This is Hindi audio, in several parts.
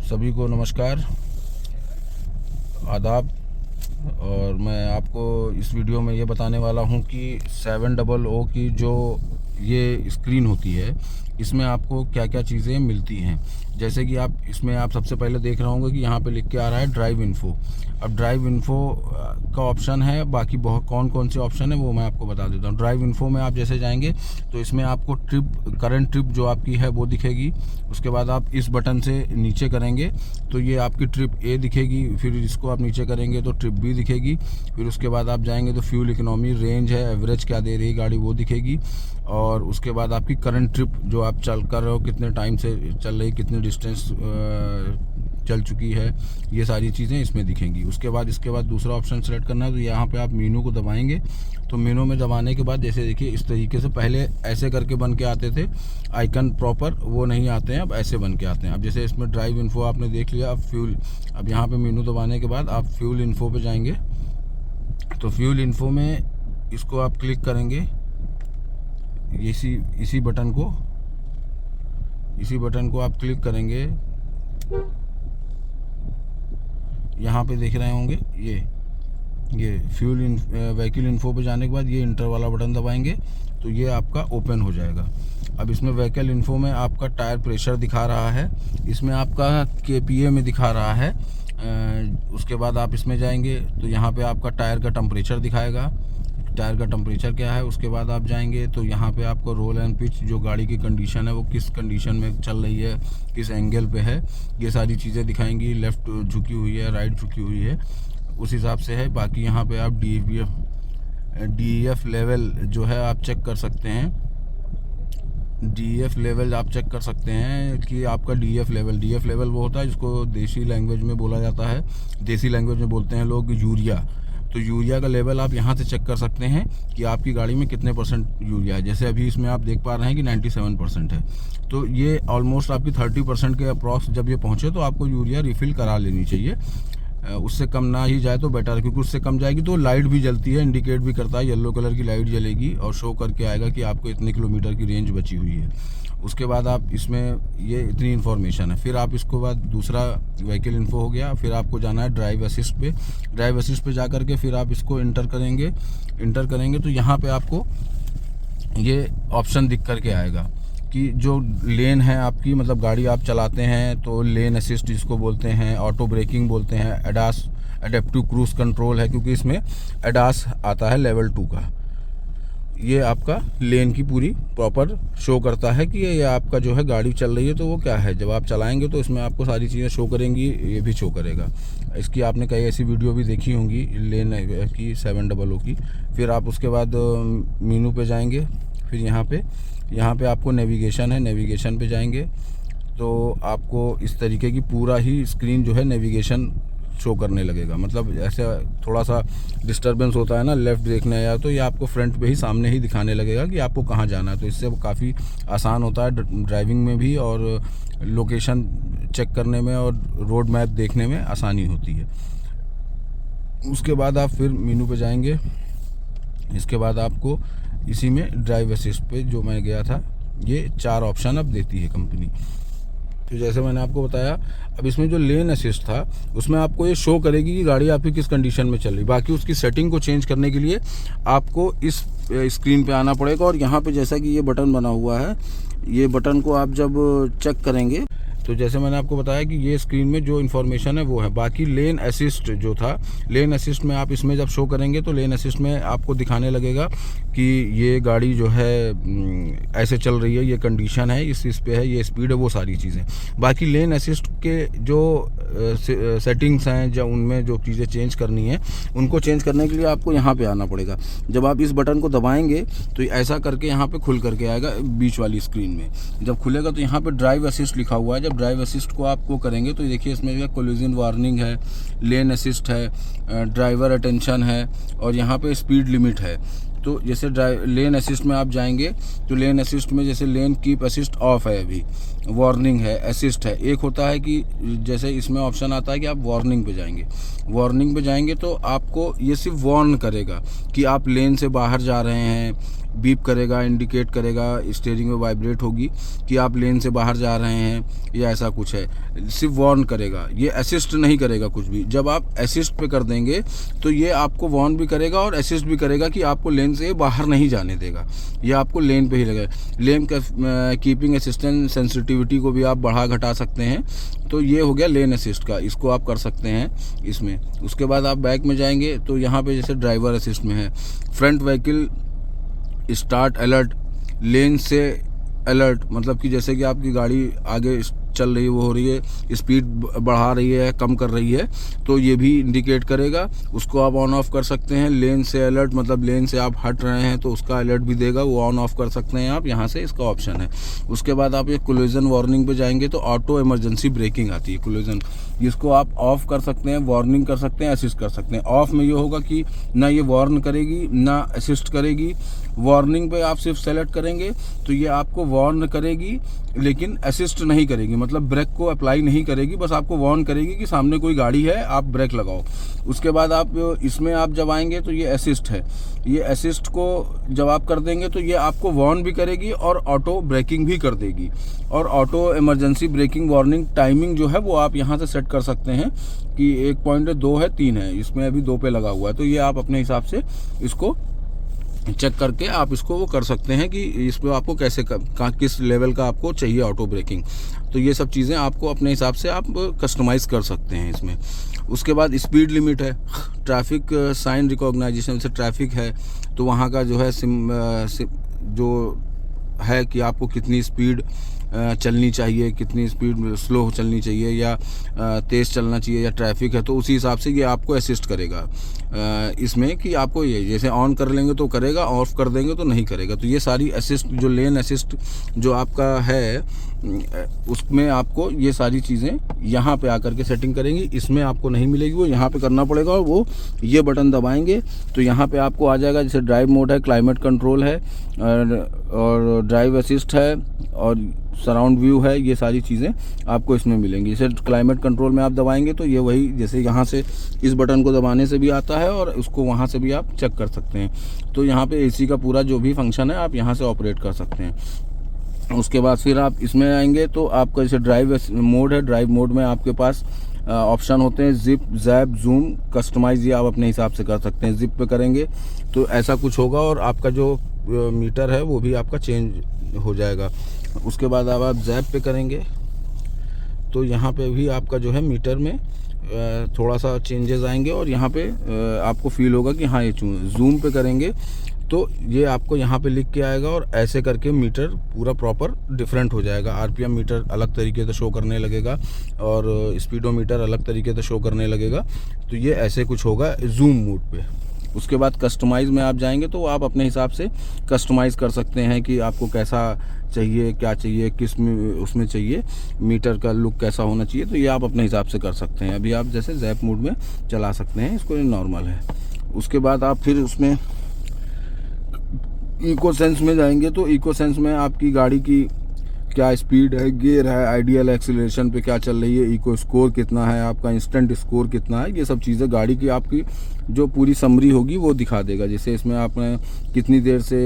सभी को नमस्कार, आदाब। और मैं आपको इस वीडियो में ये बताने वाला हूँ कि 700 की जो ये स्क्रीन होती है, इसमें आपको क्या क्या चीज़ें मिलती हैं। जैसे कि आप इसमें आप सबसे पहले देख रहे होंगे कि यहाँ पे लिख के आ रहा है ड्राइव इन्फो। अब ड्राइव इन्फो का ऑप्शन है, बाकी बहुत कौन कौन से ऑप्शन है वो मैं आपको बता देता हूँ। ड्राइव इन्फो में आप जैसे जाएंगे तो इसमें आपको करंट ट्रिप जो आपकी है वो दिखेगी। उसके बाद आप इस बटन से नीचे करेंगे तो ये आपकी ट्रिप ए दिखेगी, फिर इसको आप नीचे करेंगे तो ट्रिप बी दिखेगी। फिर उसके बाद आप जाएंगे तो फ्यूल इकोनॉमी, रेंज है, एवरेज क्या दे रही है गाड़ी वो दिखेगी। और उसके बाद आपकी करंट ट्रिप जो आप चल कर रहे हो, कितने टाइम से चल रही, कितने डिस्टेंस चल चुकी है, ये सारी चीज़ें इसमें दिखेंगी। उसके बाद इसके बाद दूसरा ऑप्शन सेलेक्ट करना है, तो यहाँ पे आप मेनू को दबाएंगे। तो मेनू में दबाने के बाद जैसे देखिए इस तरीके से पहले ऐसे करके बन के आते थे आइकन, प्रॉपर वो नहीं आते हैं, अब ऐसे बन के आते हैं। अब जैसे इसमें ड्राइव इन्फो आपने देख लिया, अब फ्यूल, अब यहाँ पे मेनू दबाने के बाद आप फ्यूल इन्फो पे जाएंगे। तो फ्यूल इन्फो में इसको आप क्लिक करेंगे, इसी बटन को आप क्लिक करेंगे। यहाँ पे देख रहे होंगे ये फ्यूल व्हीकल इन्फो पे जाने के बाद ये इंटर वाला बटन दबाएंगे तो ये आपका ओपन हो जाएगा। अब इसमें व्हीकल इन्फो में आपका टायर प्रेशर दिखा रहा है, इसमें आपका KPA में दिखा रहा है। उसके बाद आप इसमें जाएंगे तो यहाँ पे आपका टायर का टेम्परेचर दिखाएगा, टायर का टेम्परेचर क्या है। उसके बाद आप जाएंगे तो यहाँ पे आपको रोल एंड पिच, जो गाड़ी की कंडीशन है वो किस कंडीशन में चल रही है, किस एंगल पे है, ये सारी चीज़ें दिखाएंगी। लेफ़्ट झुकी हुई है, राइट झुकी हुई है, उस हिसाब से है। बाकी यहाँ पे आप DEF लेवल जो है आप चेक कर सकते हैं। DEF लेवल आप चेक कर सकते हैं कि आपका DEF लेवल वो होता है जिसको देसी लैंग्वेज में बोला जाता है, देसी लैंग्वेज में बोलते हैं लोग यूरिया। तो यूरिया का लेवल आप यहाँ से चेक कर सकते हैं कि आपकी गाड़ी में कितने परसेंट यूरिया है। जैसे अभी इसमें आप देख पा रहे हैं कि 97% है। तो ये ऑलमोस्ट आपकी 30% के अप्रॉक्स जब ये पहुँचे तो आपको यूरिया रिफ़िल करा लेनी चाहिए। उससे कम ना ही जाए तो बेटर है, क्योंकि उससे कम जाएगी तो लाइट भी जलती है, इंडिकेट भी करता है, येलो कलर की लाइट जलेगी और शो करके आएगा कि आपको इतने किलोमीटर की रेंज बची हुई है। उसके बाद आप इसमें ये इतनी इन्फॉर्मेशन है। फिर आप इसको बाद दूसरा व्हीकल इन्फो हो गया, फिर आपको जाना है ड्राइव असिस्ट पे। ड्राइव असिस्ट पे जा करके फिर आप इसको इंटर करेंगे तो यहाँ पे आपको ये ऑप्शन दिख करके आएगा कि जो लेन है आपकी, मतलब गाड़ी आप चलाते हैं तो लेन असिस्ट जिसको बोलते हैं, ऑटो ब्रेकिंग बोलते हैं, एडास एडेप्टिव क्रूज कंट्रोल है, क्योंकि इसमें एडास आता है लेवल 2 का। ये आपका लेन की पूरी प्रॉपर शो करता है कि ये आपका जो है गाड़ी चल रही है तो वो क्या है। जब आप चलाएंगे तो इसमें आपको सारी चीज़ें शो करेंगी, ये भी शो करेगा। इसकी आपने कई ऐसी वीडियो भी देखी होंगी लेन की 700 की। फिर आप उसके बाद मेनू पे जाएंगे, फिर यहाँ पे आपको नेविगेशन है, नेविगेशन पे जाएंगे तो आपको इस तरीके की पूरा ही स्क्रीन जो है नेविगेशन शो करने लगेगा। मतलब ऐसे थोड़ा सा डिस्टरबेंस होता है ना लेफ़्ट देखने या, तो ये आपको फ्रंट पे ही सामने ही दिखाने लगेगा कि आपको कहाँ जाना है। तो इससे काफ़ी आसान होता है ड्राइविंग में भी, और लोकेशन चेक करने में और रोड मैप देखने में आसानी होती है। उसके बाद आप फिर मेनू पे जाएंगे, इसके बाद आपको इसी में ड्राइव असिस्ट पे जो मैं गया था, ये 4 ऑप्शन अब देती है कंपनी। तो जैसे मैंने आपको बताया, अब इसमें जो लेन असिस्ट था उसमें आपको ये शो करेगी कि गाड़ी आपकी किस कंडीशन में चल रही। बाकी उसकी सेटिंग को चेंज करने के लिए आपको इस स्क्रीन पे आना पड़ेगा, और यहाँ पे जैसा कि ये बटन बना हुआ है, ये बटन को आप जब चेक करेंगे तो जैसे मैंने आपको बताया कि ये स्क्रीन में जो इन्फॉर्मेशन है वो है। बाकी लेन असिस्ट जो था, लेन असिस्ट में आप इसमें जब शो करेंगे तो लेन असिस्ट में आपको दिखाने लगेगा कि ये गाड़ी जो है ऐसे चल रही है, ये कंडीशन है, इस पे है, ये स्पीड है, वो सारी चीज़ें। बाकी लेन असिस्ट के जो सेटिंग्स हैं, जब उनमें जो चीज़ें चेंज करनी है उनको चेंज करने के लिए आपको यहाँ पे आना पड़ेगा। जब आप इस बटन को दबाएंगे तो ऐसा करके यहाँ पे खुल करके आएगा बीच वाली स्क्रीन में। जब खुलेगा तो यहाँ पे ड्राइव असिस्ट लिखा हुआ है। जब ड्राइव असिस्ट को आपको करेंगे तो देखिए इसमें कोलिजन वार्निंग है, लेन असिस्ट है, ड्राइवर अटेंशन है, और यहाँ पे स्पीड लिमिट है। तो जैसे लेन असिस्ट में आप जाएंगे तो लेन असिस्ट में जैसे लेन कीप असिस्ट ऑफ है, अभी वार्निंग है, असिस्ट है। एक होता है कि जैसे इसमें ऑप्शन आता है कि आप वार्निंग पे जाएंगे तो आपको ये सिर्फ वार्न करेगा कि आप लेन से बाहर जा रहे हैं बीप करेगा, इंडिकेट करेगा, स्टीयरिंग में वाइब्रेट होगी कि आप लेन से बाहर जा रहे हैं या ऐसा कुछ है। सिर्फ वार्न करेगा, ये असिस्ट नहीं करेगा कुछ भी। जब आप असिस्ट पे कर देंगे तो ये आपको वार्न भी करेगा और असिस्ट भी करेगा कि आपको लेन से बाहर नहीं जाने देगा, ये आपको लेन पे ही लगेगा। लेन कीपिंग असिस्टेंट सेंसिटिविटी को भी आप बढ़ा घटा सकते हैं। तो ये हो गया लेन असिस्ट का, इसको आप कर सकते हैं इसमें। उसके बाद आप बैक में जाएंगे तो यहाँ पे जैसे ड्राइवर असिस्ट में है, फ्रंट व्हीकल स्टार्ट अलर्ट, लेन से अलर्ट, मतलब कि जैसे कि आपकी गाड़ी आगे चल रही है, वो हो रही है, स्पीड बढ़ा रही है, कम कर रही है, तो ये भी इंडिकेट करेगा, उसको आप ऑन ऑफ कर सकते हैं। लेन से अलर्ट मतलब लेन से आप हट रहे हैं तो उसका अलर्ट भी देगा, वो ऑन ऑफ कर सकते हैं आप, यहाँ से इसका ऑप्शन है। उसके बाद आप ये कोलिजन वार्निंग पे जाएंगे तो ऑटो इमरजेंसी ब्रेकिंग आती है कोलिजन, जिसको आप ऑफ कर सकते हैं, वार्निंग कर सकते हैं, असिस्ट कर सकते हैं। ऑफ में ये होगा कि ना ये वार्न करेगी ना असिस्ट करेगी। वार्निंग पे आप सिर्फ सेलेक्ट करेंगे तो ये आपको वार्न करेगी लेकिन असिस्ट नहीं करेगी, मतलब ब्रेक को अप्लाई नहीं करेगी, बस आपको वार्न करेगी कि सामने कोई गाड़ी है, आप ब्रेक लगाओ। उसके बाद आप इसमें आप जब आएंगे तो ये असिस्ट है, ये असिस्ट को जब आप कर देंगे तो ये आपको वार्न भी करेगी और ऑटो ब्रेकिंग भी कर देगी। और auto emergency breaking warning timing जो है वो आप यहाँ से सेट कर सकते हैं कि 1.2 है, 3 है, इसमें अभी 2 पे लगा हुआ है, तो ये आप अपने हिसाब से इसको चेक करके आप इसको वो कर सकते हैं कि इसमें आपको कैसे किस लेवल का आपको चाहिए ऑटो ब्रेकिंग। तो ये सब चीज़ें आपको अपने हिसाब से आप कस्टमाइज़ कर सकते हैं इसमें। उसके बाद स्पीड लिमिट है, ट्रैफिक साइन रिकॉग्नाइजेशन से ट्रैफिक है तो वहाँ का जो है जो है कि आपको कितनी स्पीड चलनी चाहिए, कितनी स्पीड स्लो चलनी चाहिए या तेज़ चलना चाहिए, या ट्रैफिक है तो उसी हिसाब से ये आपको असिस्ट करेगा इसमें कि आपको ये जैसे ऑन कर लेंगे तो करेगा, ऑफ कर देंगे तो नहीं करेगा। तो ये सारी असिस्ट जो लेन असिस्ट जो आपका है उसमें आपको ये सारी चीज़ें यहाँ पे आकर के सेटिंग करेंगी, इसमें आपको नहीं मिलेगी, वो यहाँ पे करना पड़ेगा। और वो ये बटन दबाएंगे तो यहाँ पे आपको आ जाएगा, जैसे ड्राइव मोड है, क्लाइमेट कंट्रोल है और ड्राइव असिस्ट है और सराउंड व्यू है, ये सारी चीज़ें आपको इसमें मिलेंगी। जैसे क्लाइमेट कंट्रोल में आप दबाएंगे तो ये वही जैसे यहाँ से इस बटन को दबाने से भी आता है और उसको वहाँ से भी आप चेक कर सकते हैं। तो यहाँ पे एसी का पूरा जो भी फंक्शन है आप यहाँ से ऑपरेट कर सकते हैं। उसके बाद फिर आप इसमें आएंगे तो आपका जैसे ड्राइव मोड है, ड्राइव मोड में आपके पास ऑप्शन होते हैं जिप, जैप, जूम, कस्टमाइज, ये आप अपने हिसाब से कर सकते हैं। जिप पे करेंगे तो ऐसा कुछ होगा और आपका जो मीटर है वो भी आपका चेंज हो जाएगा। उसके बाद अब आप जैप पे करेंगे तो यहाँ पे भी आपका जो है मीटर में थोड़ा सा चेंजेस आएंगे और यहाँ पे आपको फील होगा कि हाँ ये जूम पे करेंगे तो ये आपको यहाँ पे लिख के आएगा और ऐसे करके मीटर पूरा प्रॉपर डिफरेंट हो जाएगा। आरपीएम मीटर अलग तरीके से शो करने लगेगा और स्पीडोमीटर अलग तरीके से शो करने लगेगा। तो ये ऐसे कुछ होगा जूम मोड पे। उसके बाद कस्टमाइज़ में आप जाएंगे तो आप अपने हिसाब से कस्टमाइज़ कर सकते हैं कि आपको कैसा चाहिए, क्या चाहिए, किस में उसमें चाहिए, मीटर का लुक कैसा होना चाहिए, तो ये आप अपने हिसाब से कर सकते हैं। अभी आप जैसे जैप मोड में चला सकते हैं, इसको नॉर्मल है। उसके बाद आप फिर उसमें इको सेंस में जाएंगे तो इको सेंस में आपकी गाड़ी की क्या स्पीड है, गियर है, आइडियल एक्सीलरेशन पे क्या चल रही है, इको स्कोर कितना है, आपका इंस्टेंट स्कोर कितना है, ये सब चीज़ें गाड़ी की आपकी जो पूरी समरी होगी वो दिखा देगा। जैसे इसमें आपने कितनी देर से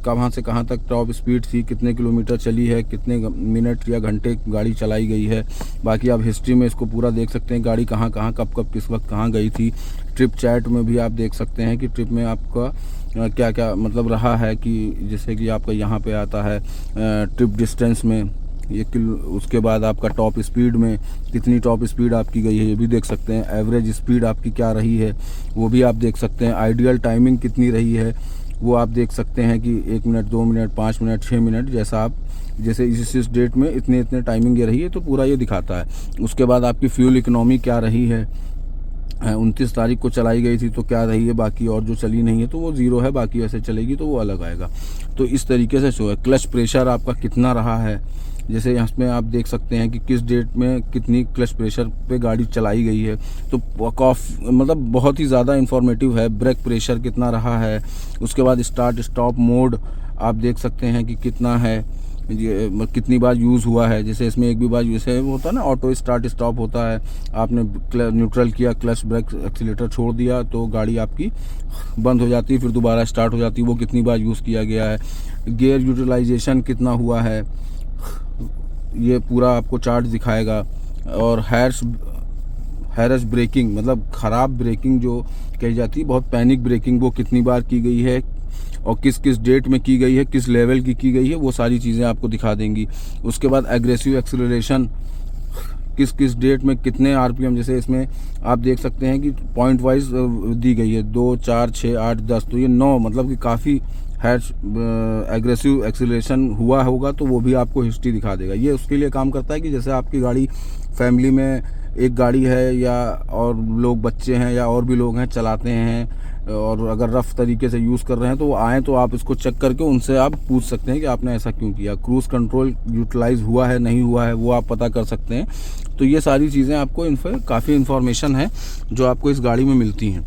कहाँ से कहाँ तक टॉप स्पीड थी, कितने किलोमीटर चली है, कितने मिनट या घंटे गाड़ी चलाई गई है। बाकी आप हिस्ट्री में इसको पूरा देख सकते हैं, गाड़ी कहाँ कहाँ कब कब किस वक्त कहाँ गई थी। ट्रिप चैट में भी आप देख सकते हैं कि ट्रिप में आपका क्या क्या मतलब रहा है, कि जैसे कि आपका यहाँ पे आता है ट्रिप डिस्टेंस में ये किलो, उसके बाद आपका टॉप स्पीड में कितनी टॉप स्पीड आपकी गई है ये भी देख सकते हैं। एवरेज स्पीड आपकी क्या रही है वो भी आप देख सकते हैं। आइडियल टाइमिंग कितनी रही है वो आप देख सकते हैं कि 1 मिनट, 2 मिनट, 5 मिनट, 6 मिनट, जैसा आप जैसे इस डेट में इतने टाइमिंग ये रही है तो पूरा ये दिखाता है। उसके बाद आपकी फ्यूल इकोनॉमी क्या रही है, 29 तारीख को चलाई गई थी तो क्या रही है, बाकी और जो चली नहीं है तो वो 0 है, बाकी ऐसे चलेगी तो वो अलग आएगा। तो इस तरीके से शो है। क्लच प्रेशर आपका कितना रहा है, जैसे इसमें आप देख सकते हैं कि किस डेट में कितनी क्लच प्रेशर पे गाड़ी चलाई गई है, तो मतलब बहुत ही ज़्यादा इन्फॉर्मेटिव है। ब्रेक प्रेशर कितना रहा है, उसके बाद स्टार्ट स्टॉप मोड आप देख सकते हैं कि कितना है, कितनी बार यूज़ हुआ है। जैसे इसमें एक भी बार जैसे होता है ना, ऑटो स्टार्ट स्टॉप होता है, आपने न्यूट्रल किया, क्लच ब्रेक एक्सीलेटर छोड़ दिया तो गाड़ी आपकी बंद हो जाती है, फिर दोबारा स्टार्ट हो जाती है, वो कितनी बार यूज़ किया गया है। गियर यूटिलाइजेशन कितना हुआ है, ये पूरा आपको चार्ट दिखाएगा। और हैरस ब्रेकिंग, मतलब ख़राब ब्रेकिंग जो कही जाती है, बहुत पैनिक ब्रेकिंग, वो कितनी बार की गई है और किस किस डेट में की गई है, किस लेवल की गई है, वो सारी चीज़ें आपको दिखा देंगी। उसके बाद एग्रेसिव एक्सेलरेशन, किस किस डेट में कितने आरपीएम, जैसे इसमें आप देख सकते हैं कि पॉइंट वाइज दी गई है, 2, 4, 6, 8, 10, तो ये 9, मतलब कि काफ़ी एग्रेसिव एक्सेलरेशन हुआ होगा, तो वो भी आपको हिस्ट्री दिखा देगा। ये उसके लिए काम करता है कि जैसे आपकी गाड़ी फैमिली में एक गाड़ी है या और लोग बच्चे हैं या और भी लोग हैं चलाते हैं, और अगर रफ़ तरीके से यूज़ कर रहे हैं तो वो आएँ तो आप इसको चेक करके उनसे आप पूछ सकते हैं कि आपने ऐसा क्यों किया। क्रूज़ कंट्रोल यूटिलाइज़ हुआ है नहीं हुआ है वो आप पता कर सकते हैं। तो ये सारी चीज़ें आपको काफ़ी इन्फॉर्मेशन है जो आपको इस गाड़ी में मिलती हैं।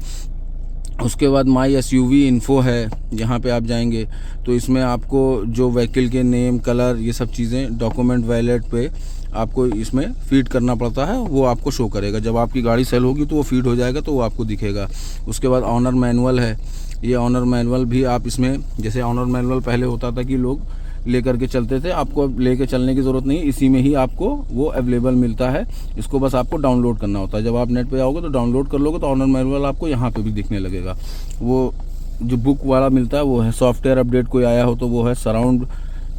उसके बाद माई एसयूवी इन्फो है, यहाँ पे आप जाएंगे तो इसमें आपको जो व्हीकल के नेम, कलर, ये सब चीज़ें डॉक्यूमेंट वैलेट पे आपको इसमें फीड करना पड़ता है, वो आपको शो करेगा। जब आपकी गाड़ी सेल होगी तो वो फीड हो जाएगा तो वो आपको दिखेगा। उसके बाद ऑनर मैनुअल है, ये ऑनर मैनुअल भी आप इसमें, जैसे ऑनर मैनुअल पहले होता था कि लोग लेकर के चलते थे, आपको अब लेके चलने की ज़रूरत नहीं, इसी में ही आपको वो अवेलेबल मिलता है। इसको बस आपको डाउनलोड करना होता है। जब आप नेट पे आओगे तो डाउनलोड कर लोगे तो ऑनर मैनुअल आपको यहाँ पे भी दिखने लगेगा। वो जो बुक वाला मिलता है वो है सॉफ्टवेयर अपडेट कोई आया हो तो वो है सराउंड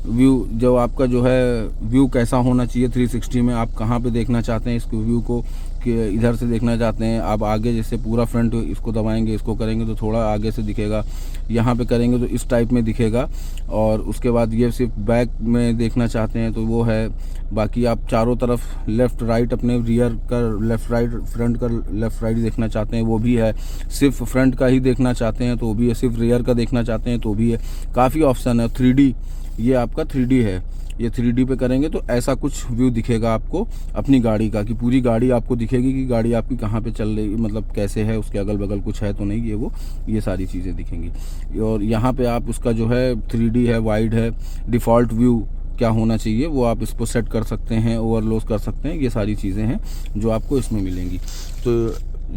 व्यू, जो आपका जो है व्यू कैसा होना चाहिए 360 में, आप कहाँ पे देखना चाहते हैं इसको व्यू को, कि इधर से देखना चाहते हैं आप आगे, जैसे पूरा फ्रंट इसको दबाएंगे, इसको करेंगे तो थोड़ा आगे से दिखेगा, यहाँ पे करेंगे तो इस टाइप में दिखेगा। और उसके बाद ये सिर्फ बैक में देखना चाहते हैं तो वो है। बाकी आप चारों तरफ लेफ़्ट राइट अपने रियर का लेफ़्ट राइट, फ्रंट का लेफ़्ट राइट देखना चाहते हैं वो भी है। सिर्फ फ्रंट का ही देखना चाहते हैं तो वो भी है, सिर्फ रियर का देखना चाहते हैं तो भी है। काफ़ी ऑप्शन है। 3D, ये आपका 3D है, ये 3D पे करेंगे तो ऐसा कुछ व्यू दिखेगा आपको अपनी गाड़ी का, कि पूरी गाड़ी आपको दिखेगी कि गाड़ी आपकी कहाँ पे चल रही, मतलब कैसे है, उसके अगल बगल कुछ है तो नहीं, ये सारी चीज़ें दिखेंगी। और यहाँ पे आप उसका जो है 3D है, वाइड है, डिफ़ॉल्ट व्यू क्या होना चाहिए वो आप इसको सेट कर सकते हैं, ओवरलोड कर सकते हैं। ये सारी चीज़ें हैं जो आपको इसमें मिलेंगी। तो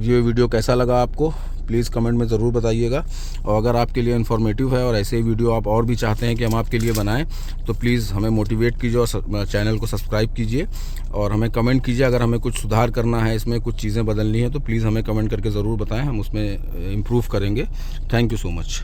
ये वीडियो कैसा लगा आपको प्लीज़ कमेंट में ज़रूर बताइएगा। और अगर आपके लिए इन्फॉर्मेटिव है और ऐसे ही वीडियो आप और भी चाहते हैं कि हम आपके लिए बनाएं तो प्लीज़ हमें मोटिवेट कीजिए और चैनल को सब्सक्राइब कीजिए और हमें कमेंट कीजिए। अगर हमें कुछ सुधार करना है, इसमें कुछ चीज़ें बदलनी है तो प्लीज़ हमें कमेंट करके ज़रूर बताएं, हम उसमें इम्प्रूव करेंगे। Thank you so much.